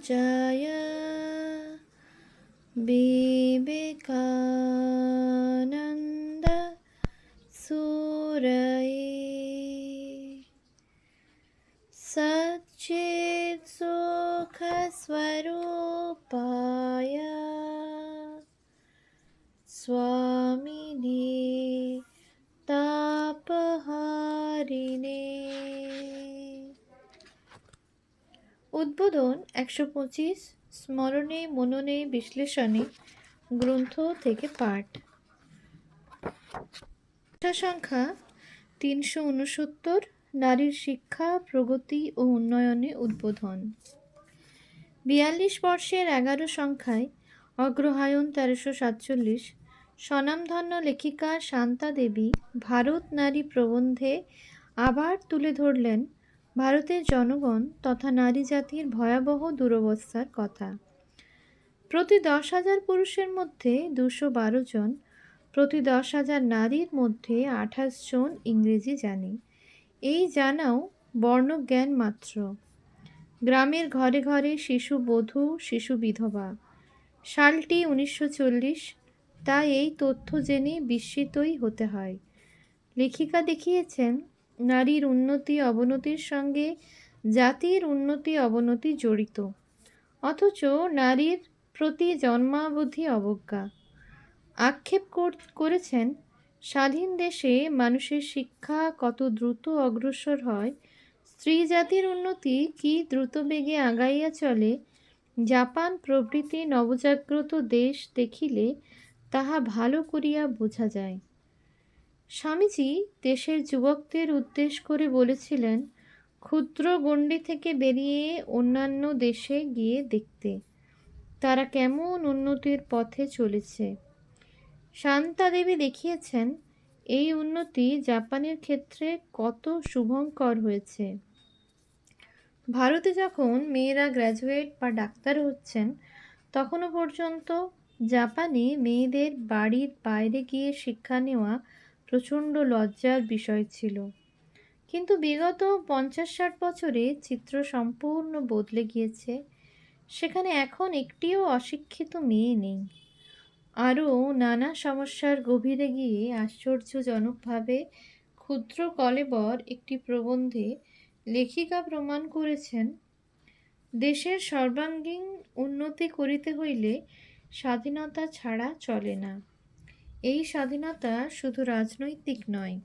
जय विवेकानन्द सूरये सच्चित्सुखस्वरूपाय स्वामिने तापहारिणे। উদ্বোধন ১২৫ স্মরণে মননে বিশ্লেষণে গ্রন্থ থেকে পাঠ। সংখ্যা ৩৬৯, নারীর শিক্ষা, প্রগতি ও উন্নয়নে উদ্বোধন। ৪২ বর্ষের ১১ সংখ্যায় অগ্রহায়ণ ১৩৪৭ স্বনামধন্য লেখিকা শান্তা দেবী ভারত নারী প্রবন্ধে আবার তুলে ধরলেন ভারতের জনগণ তথা নারী জাতির ভয়াবহ দুরবস্থার কথা। প্রতি ১০,০০০ পুরুষের মধ্যে ২১২ জন, প্রতি ১০,০০০ নারীর মধ্যে ২৮ জন ইংরেজি জানে। এই জানাও বর্ণজ্ঞান মাত্র। গ্রামের ঘরে ঘরে শিশু বধূ, শিশু বিধবা। সালটি ১৯৪০, তাই এই তথ্য জেনে বিস্মিতই হতে হয়। লেখিকা দেখিয়েছেন নারীর উন্নতি অবনতির সঙ্গে জাতির উন্নতি অবনতি জড়িত, অথচ নারীর প্রতি জন্মাবধি অবজ্ঞা। আক্ষেপ করেছেন স্বাধীন দেশে মানুষের শিক্ষা কত দ্রুত অগ্রসর হয়, স্ত্রী জাতির উন্নতি কি দ্রুত বেগে আগাইয়া চলে, জাপান প্রভৃতি নবজাগ্রত দেশ দেখিলে তাহা ভালো করিয়া বোঝা যায়। স্বামীজি দেশের যুবকদের উদ্দেশ করে বলেছিলেন ক্ষুদ্র গণ্ডি থেকে বেরিয়ে অন্যান্য দেশে গিয়ে দেখতে তারা কেমন উন্নতির পথে চলেছে। শান্তা দেবী দেখিয়েছেন এই উন্নতি জাপানের ক্ষেত্রে কত শুভঙ্কর হয়েছে। ভারতে যখন মেয়েরা গ্র্যাজুয়েট বা ডাক্তার হচ্ছেন, তখনও পর্যন্ত জাপানে মেয়েদের বাড়ির বাইরে গিয়ে শিক্ষা নেওয়া প্রচণ্ড লজ্জার বিষয় ছিল। কিন্তু বিগত ৫০-৬০ বছরে চিত্র সম্পূর্ণ বদলে গিয়েছে। সেখানে এখন একটিও অশিক্ষিত মেয়ে নেই। আরও নানা সমস্যার গভীরে গিয়ে আশ্চর্যজনকভাবে ক্ষুদ্র কলেবর একটি প্রবন্ধে লেখিকা প্রমাণ করেছেন দেশের সর্বাঙ্গীন উন্নতি করিতে হইলে স্বাধীনতা ছাড়া চলে না। এই স্বাধীনতা শুধু রাজনৈতিক নয়,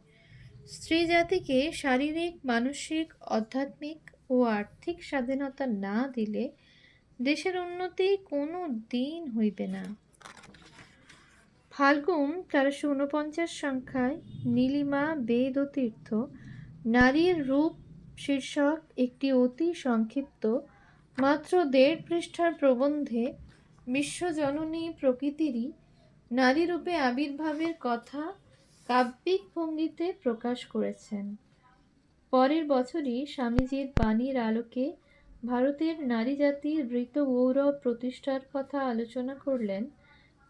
স্ত্রী জাতিকে শারীরিক, মানসিক, আধ্যাত্মিক ও আর্থিক স্বাধীনতা না দিলে দেশের উন্নতি কোনো দিন হইবে না। ফাল্গুন ১৩৪৯ সংখ্যায় নীলিমা বেদতীর্থ নারীর রূপ শীর্ষক একটি অতি সংক্ষিপ্ত মাত্র ১.৫ পৃষ্ঠার প্রবন্ধে বিশ্বজননী প্রকৃতিরই নারীরূপে আবির্ভাবের কথা কাব্যিক ভঙ্গিতে প্রকাশ করেছেন। পরের বছরই স্বামীজির বাণীর আলোকে ভারতের নারী জাতির বৃত গৌরব প্রতিষ্ঠার কথা আলোচনা করলেন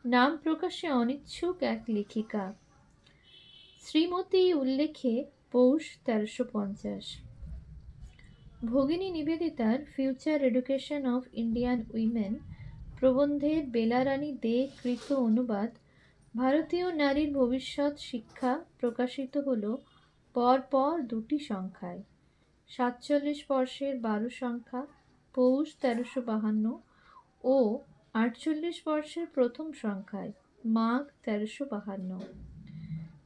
নাম প্রকাশে অনিচ্ছুক এক লেখিকা। শ্রীমতী উল্লেখে পৌষ ১৩৫০। ভগিনী নিবেদিতার future education of Indian women প্রবন্ধের বেলারানী দে কৃত অনুবাদ ভারতীয় নারীর ভবিষ্যৎ শিক্ষা প্রকাশিত হল পরপর দুটি সংখ্যায়। ৪৭ বর্ষের ১২ সংখ্যা পৌষ ১৩৫২ ও ৪৮ বর্ষের প্রথম সংখ্যায় মাঘ ১৩৫২।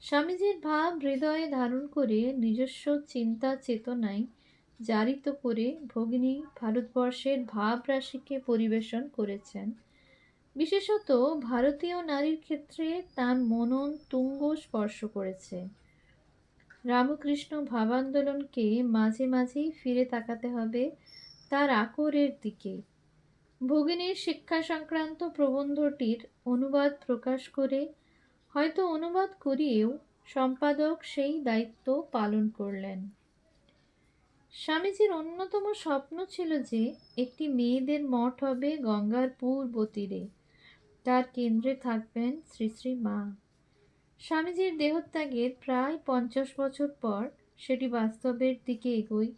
স্বামীজির ভাব হৃদয়ে ধারণ করে নিজস্ব চিন্তা চেতনায় জারিত করে ভগিনী ভারতবর্ষের ভাবরাশিকে পরিবেশন করেছেন। বিশেষত ভারতীয় নারীর ক্ষেত্রে তার মনন তুঙ্গ স্পর্শ করেছে। রামকৃষ্ণ ভাবান্দোলনকে মাঝে মাঝেই ফিরে তাকাতে হবে তার আকরের দিকে। ভগিনীর শিক্ষা সংক্রান্ত প্রবন্ধটির অনুবাদ প্রকাশ করে, হয়তো অনুবাদ করিয়েও সম্পাদক সেই দায়িত্ব পালন করলেন। স্বামীজির অন্যতম স্বপ্ন ছিল যে একটি মেয়েদের মঠ হবে গঙ্গার পূর্ব তীরে, তার কেন্দ্রে থাকবেন শ্রী শ্রী মা। স্বামীজির দেহত্যাগের প্রায় ৫০ বছর পর সেটি বাস্তবের দিকে এগোয়।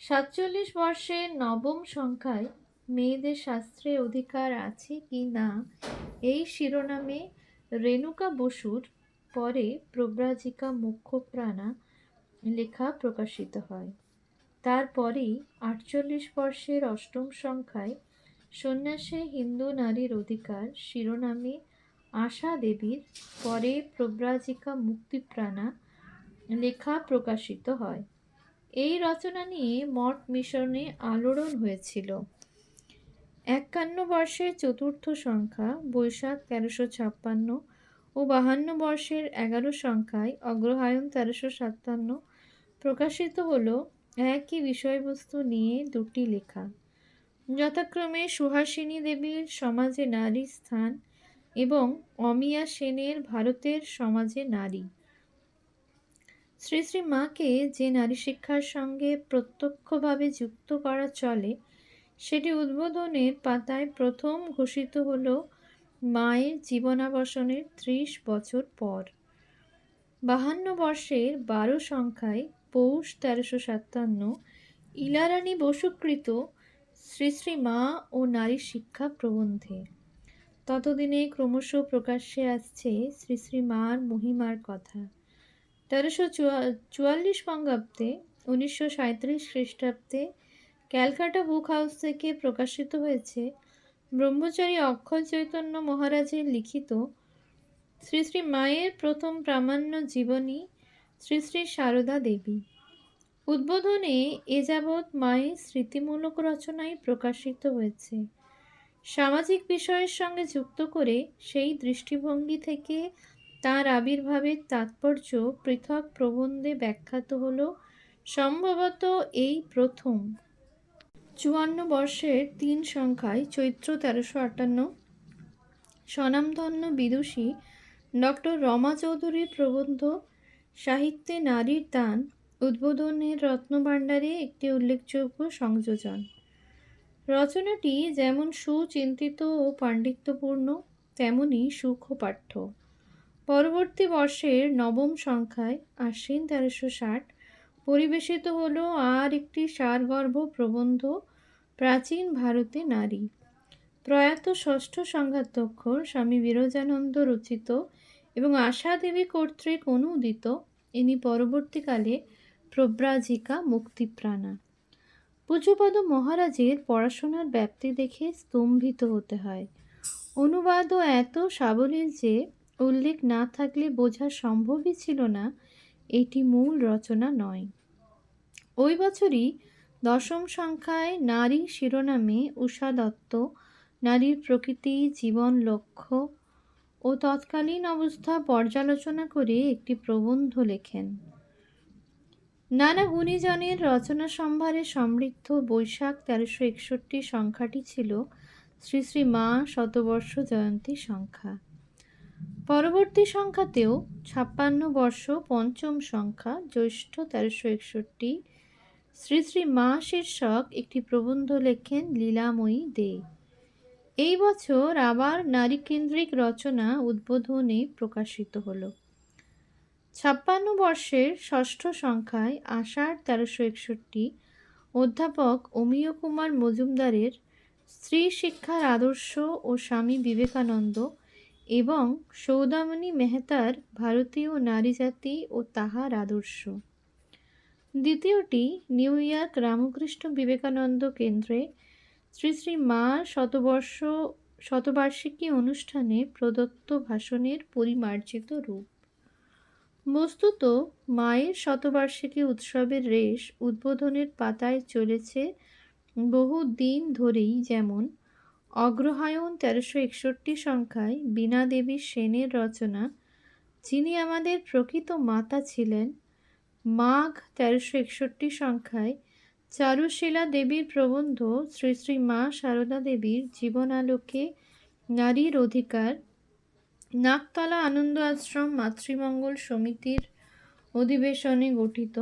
৪৭ বর্ষের নবম সংখ্যায় মেয়েদের শাস্ত্রে অধিকার আছে কি না এই শিরোনামে রেণুকা বসুর পরে প্রব্রাজিকা মুখ্যপ্রাণা লেখা প্রকাশিত হয়। তারপরেই ৪৮ বর্ষের অষ্টম সংখ্যায় সন্ন্যাসে হিন্দু নারীর অধিকার শিরোনামে আশা দেবীর পরে প্রব্রাজিকা মুক্তিপ্রাণা লেখা প্রকাশিত হয়। এই রচনা নিয়ে মঠ মিশনে আলোড়ন হয়েছিল। ৫১ বর্ষের চতুর্থ সংখ্যা বৈশাখ ১৩৫৬ ও ৫২ বর্ষের ১১ সংখ্যায় অগ্রহায়ণ ১৩৫৭ প্রকাশিত হল একই বিষয়বস্তু নিয়ে দুটি লেখা, যথাক্রমে সুহাসিনী দেবীর সমাজে নারীর স্থান এবং অমিয়া সেনের ভারতের সমাজে নারী। শ্রী শ্রী মাকে যে নারী শিক্ষার সঙ্গে প্রত্যক্ষভাবে যুক্ত করা চলে সেটি উদ্বোধনের পাতায় প্রথম ঘোষিত হল মায়ের জীবনাবসানের ৩০ বছর পর। ৫২ বর্ষের ১২ সংখ্যায় পৌষ ১৩৫৭ ইলারানী বসুকৃত শ্রী শ্রী মা ও নারী শিক্ষা প্রবন্ধে। ততদিনে ক্রমশ প্রকাশ্যে আসছে শ্রী শ্রী মার মহিমার কথা। ১৩৪৪ বঙ্গাব্দে ১৯৩৭ খ্রিস্টাব্দে ক্যালকাটা বুক হাউস থেকে প্রকাশিত হয়েছে ব্রহ্মচারী অক্ষয় চৈতন্য মহারাজের লিখিত শ্রী শ্রী মায়ের প্রথম প্রামাণ্য জীবনী শ্রী শ্রী সারদা দেবী। উদ্বোধনে এ যাবৎ মায়ের স্মৃতিমূলক রচনাই প্রকাশিত হয়েছে। সামাজিক বিষয়ের সঙ্গে যুক্ত করে সেই দৃষ্টিভঙ্গি থেকে তাঁর আবির্ভাবের তাৎপর্য পৃথক প্রবন্ধে ব্যাখ্যাত হল সম্ভবত এই প্রথম। ৫৪ বর্ষের ৩ সংখ্যায় চৈত্র ১৩৫৮ স্বনামধন্য বিদুষী ডক্টর রমা চৌধুরীর প্রবন্ধ সাহিত্যে নারীর দান উদ্বোধনের রত্নভাণ্ডারে একটি উল্লেখযোগ্য সংযোজন। রচনাটি যেমন সুচিন্তিত ও পাণ্ডিত্যপূর্ণ তেমনি সূক্ষ্মপাঠ্য। পরবর্তী বর্ষের ৯ম সংখ্যায় আশ্বিন ১৩৬০ পরিবেশিত হল আর একটি সারগর্ভ প্রবন্ধ প্রাচীন ভারতে নারী। প্রয়াত ষষ্ঠ সংঘাধ্যক্ষর স্বামী বিরজানন্দ রচিত এবং আশা দেবী কর্তৃক অনুদিত ইনি পরবর্তীকালে প্রব্রাজিকা মুক্তিপ্রাণা। পূজ্যপদ মহারাজের পড়াশোনার ব্যাপ্তি দেখে স্তম্ভিত হতে হয়। অনুবাদও এত সাবলীল যে উল্লেখ না থাকলে বোঝা সম্ভবই ছিল না এটি মূল রচনা নয়। ওই বছরই ১০ম সংখ্যায় নারী শিরোনামে উষা দত্ত নারীর প্রকৃতি, জীবন লক্ষ্য ও তৎকালীন অবস্থা পর্যালোচনা করে একটি প্রবন্ধ লেখেন। নানা গুণীজনের রচনা সম্ভারে সমৃদ্ধ বৈশাখ ১৩৬১ সংখ্যাটি ছিল শ্রী শ্রী মা শতবর্ষ জয়ন্তী সংখ্যা। পরবর্তী সংখ্যাতেও ৫৬ বর্ষ ৫ম সংখ্যা জ্যৈষ্ঠ ১৩৬১ শ্রী শ্রী মা শীর্ষক একটি প্রবন্ধ লেখেন লীলাময়ী দে। এই বছর আবার নারীকেন্দ্রিক রচনা উদ্বোধনে প্রকাশিত হল। ৫৬ বর্ষের ষষ্ঠ সংখ্যায় আষাঢ় ১৩৬১ অধ্যাপক অমিয় কুমার মজুমদারের স্ত্রী শিক্ষার আদর্শ ও স্বামী বিবেকানন্দ এবং সৌদামিনী মেহতার ভারতীয় নারীজাতি ও তাহার আদর্শ। দ্বিতীয়টি নিউ ইয়র্ক রামকৃষ্ণ বিবেকানন্দ কেন্দ্রে শ্রী শ্রী মা শতবার্ষিকী অনুষ্ঠানে প্রদত্ত ভাষণের পরিমার্জিত রূপ। বস্তুত মায়ের শতবার্ষিকী উৎসবের রেশ উদ্বোধনের পাতায় চলেছে বহু দিন ধরেই। যেমন অগ্রহায়ণ ১৩৬১ সংখ্যায় বীণা দেবী সেনের রচনা যিনি আমাদের প্রকৃত মাতা ছিলেন, মাঘ ১৩৬১ সংখ্যায় চারুশীলা দেবীর প্রবন্ধ শ্রী শ্রী মা সারদা দেবীর জীবনালোকে নারীর অধিকার, নাকতলা আনন্দ আশ্রম মাতৃমঙ্গল সমিতির অধিবেশনে গঠিত,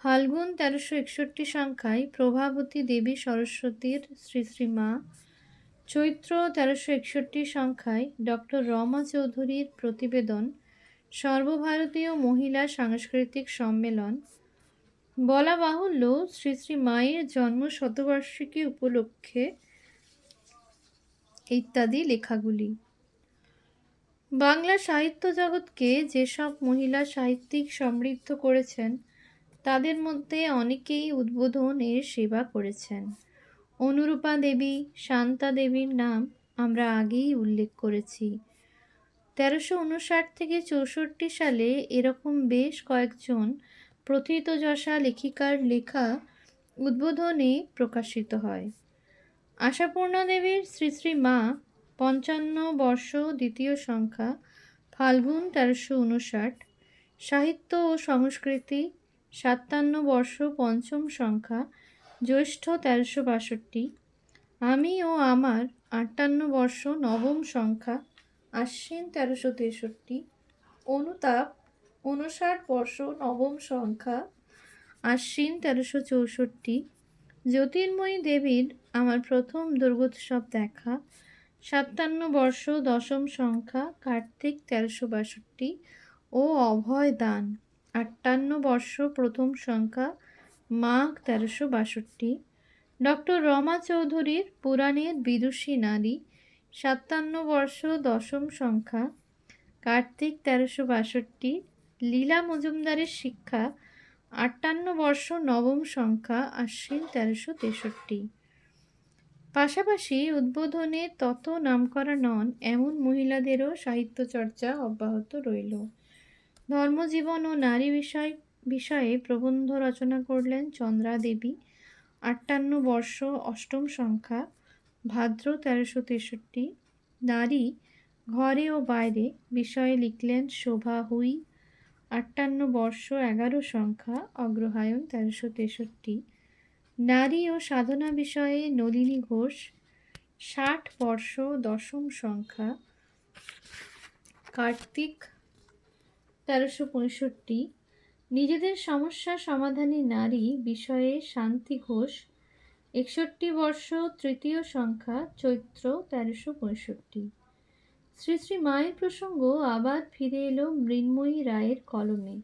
ফাল্গুন ১৩৬১ সংখ্যায় প্রভাবতী দেবী সরস্বতীর শ্রী শ্রী মা, চৈত্র ১৩৬১ সংখ্যায় ডক্টর রমা চৌধুরীর প্রতিবেদন সর্বভারতীয় মহিলা সাংস্কৃতিক সম্মেলন। বলা বাহুল্য শ্রী শ্রী মায়ের জন্ম শতবার্ষিকী উপলক্ষে ইত্যাদি লেখাগুলি। বাংলা সাহিত্য জগৎকে যেসব মহিলা সাহিত্যিক সমৃদ্ধ করেছেন তাদের মধ্যে অনেকেই উদ্বোধনের সেবা করেছেন। অনুরূপা দেবী, শান্তা দেবীর নাম আমরা আগেই উল্লেখ করেছি। 1359 থেকে 64 সালে এরকম বেশ কয়েকজন প্রথিতযশা লেখিকার লেখা উদ্বোধনে প্রকাশিত হয়। আশাপূর্ণা দেবীর শ্রী শ্রী মা 55 বর্ষ দ্বিতীয় সংখ্যা ফাল্গুন 1359, সাহিত্য ও সংস্কৃতি 57 বর্ষ পঞ্চম সংখ্যা জ্যৈষ্ঠ 1362, আমি ও আমার 58 বর্ষ নবম সংখ্যা আশ্বিন 1363, অনুতাপ 59 বর্ষ নবম সংখ্যা আশ্বিন 1364, জ্যোতির্ময়ী দেবীর আমার প্রথম দুর্গোৎসব দেখা 57 বর্ষ দশম সংখ্যা কার্তিক 1362 ও অভয় দান 58 বর্ষ প্রথম সংখ্যা মাঘ 1362, ডক্টর রমা চৌধুরীর পুরাণের বিদুষী নারী 57 বর্ষ দশম সংখ্যা কার্তিক 1362, লীলা মজুমদারের শিক্ষা 58 বর্ষ নবম সংখ্যা আশ্বিন 1363। পাশাপাশি উদ্বোধনে তত নামকরা নন এমন মহিলাদেরও সাহিত্য চর্চা অব্যাহত রইল। ধর্মজীবন ও নারী বিষয়ে প্রবন্ধ রচনা করলেন চন্দ্রা দেবী 58 বর্ষ অষ্টম সংখ্যা ভাদ্র 1363, নারী ঘরে ও বাইরে বিষয়ে লিখলেন শোভা হুই 58 বর্ষ 11 সংখ্যা অগ্রহায়ণ 1363, নারী ও সাধনা বিষয়ে নলিনী ঘোষ 60 বর্ষ দশম সংখ্যা কার্তিক 1365, নিজেদের সমস্যা সমাধানী নারী বিষয়ে শান্তি ঘোষ 61 বর্ষ তৃতীয় সংখ্যা চৈত্র 1365। শ্রী শ্রী মায়ের প্রসঙ্গ আবার ফিরে এলো মৃন্ময়ী রায়ের কলমে।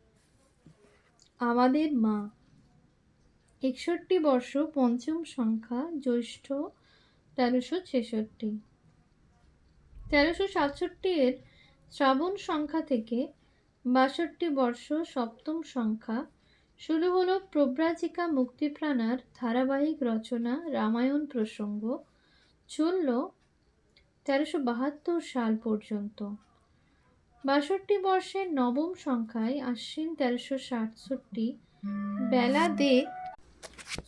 আমাদের মা 61 বর্ষ পঞ্চম সংখ্যা জ্যৈষ্ঠ 1366, 1367 এর শ্রাবণ সংখ্যা থেকে 62 বর্ষ সপ্তম সংখ্যা শুরু হলো প্রব্রাজিকা মুক্তিপ্রাণার ধারাবাহিক রচনা রামায়ণ প্রসঙ্গ, চলল 1372 সাল পর্যন্ত। 62 বর্ষের নবম সংখ্যায় আশ্বিন 1367 বেলা দে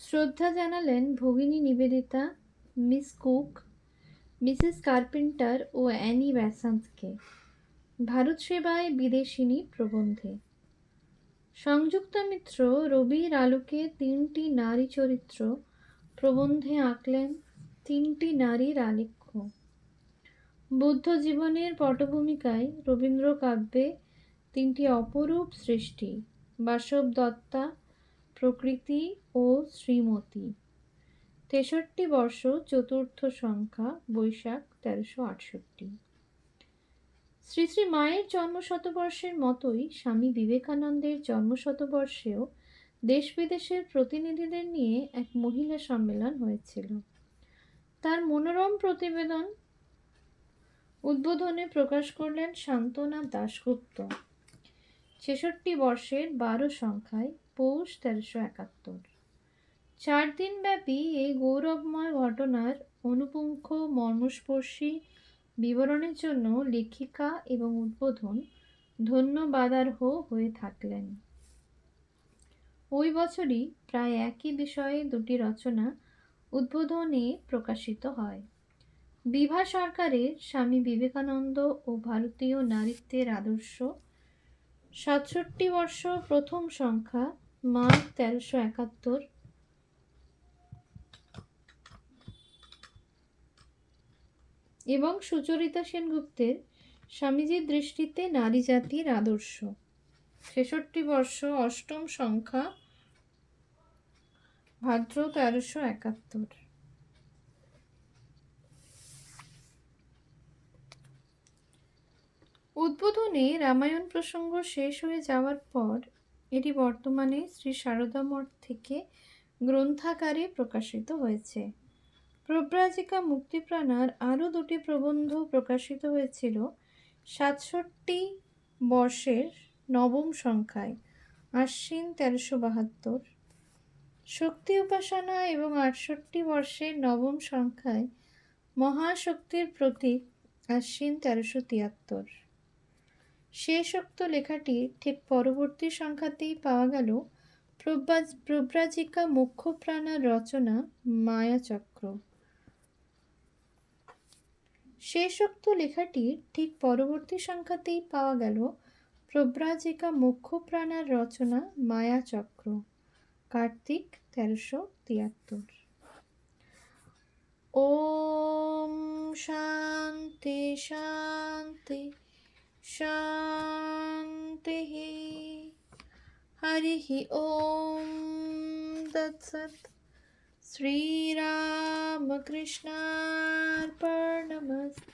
শ্রদ্ধা জানালেন ভগিনী Nivedita, Miss Cook, Mrs Carpenter ও অ্যানি ব্যাসান্তকে ভারত সেবায় বিদেশিনী প্রবন্ধে। সংযুক্তা মিত্র রবির আলোকে 3টি নারী চরিত্র প্রবন্ধে আঁকলেন 3টি নারীর আলেখ্য। বুদ্ধ জীবনের পটভূমিকায় রবীন্দ্র কাব্যে 3টি অপরূপ সৃষ্টি বাসব দত্তা, প্রকৃতি ও শ্রীমতী। 63 বর্ষ চতুর্থ সংখ্যা বৈশাখ 1368। শ্রী শ্রী মায়ের জন্মশতবর্ষের মতোই স্বামী বিবেকানন্দের জন্মশতবর্ষেও দেশ বিদেশের প্রতিনিধিদের নিয়ে এক মহিলা সম্মেলন হয়েছিল। তার মনোরম প্রতিবেদন উদ্বোধনে প্রকাশ করলেন শান্তনা দাশগুপ্ত 66 বর্ষের 12 সংখ্যায় পৌষ 1371। 4 দিন ব্যাপী এই গৌরবময় ঘটনার অনুপুঙ্খ মর্মস্পর্শী বিবরণের জন্য লেখিকা এবং উদ্বোধন ধন্যবাদার্হ হয়ে থাকলেন। ওই বছরই প্রায় একই বিষয়ে 2টি রচনা উদ্বোধনে প্রকাশিত হয়। বিভা সরকারের স্বামী বিবেকানন্দ ও ভারতীয় নারীত্বের আদর্শ 67 বর্ষ প্রথম সংখ্যা মাঘ 1371, এবং সুচরিতা সেনগুপ্তের স্বামীজির দৃষ্টিতে নারী জাতির আদর্শ 66 বর্ষ অষ্টম সংখ্যা ভাদ্র 1371। উদ্বোধনে রামায়ণ প্রসঙ্গ শেষ হয়ে যাওয়ার পর এটি বর্তমানে শ্রী সারদা মঠ থেকে গ্রন্থাকারে প্রকাশিত হয়েছে। প্রব্রাজিকা মুক্তিপ্রাণার আরও দুটি প্রবন্ধ প্রকাশিত হয়েছিল 67 বর্ষের নবম সংখ্যায়, আশ্বিন 1372, শক্তি উপাসনা এবং 68 বর্ষের নবম সংখ্যায় মহাশক্তির প্রতীক, আশ্বিন 1373। শেষোক্ত লেখাটি ঠিক পরবর্তী সংখ্যাতেই পাওয়া গেল প্রব্রাজিকা মোক্ষপ্রাণার রচনা মায়াচক্র। শেষোক্ত লেখাটির ঠিক পরবর্তী সংখ্যাতেই পাওয়া গেল প্রব্রাজিকা মোক্ষপ্রাণার রচনা মায়াচক্র, কার্তিক 1373। ওম শান্তি শান্তি শান্তি। হরিঃ ওম তৎসৎ। শ্রীরামকৃষ্ণার্পণমস্তু।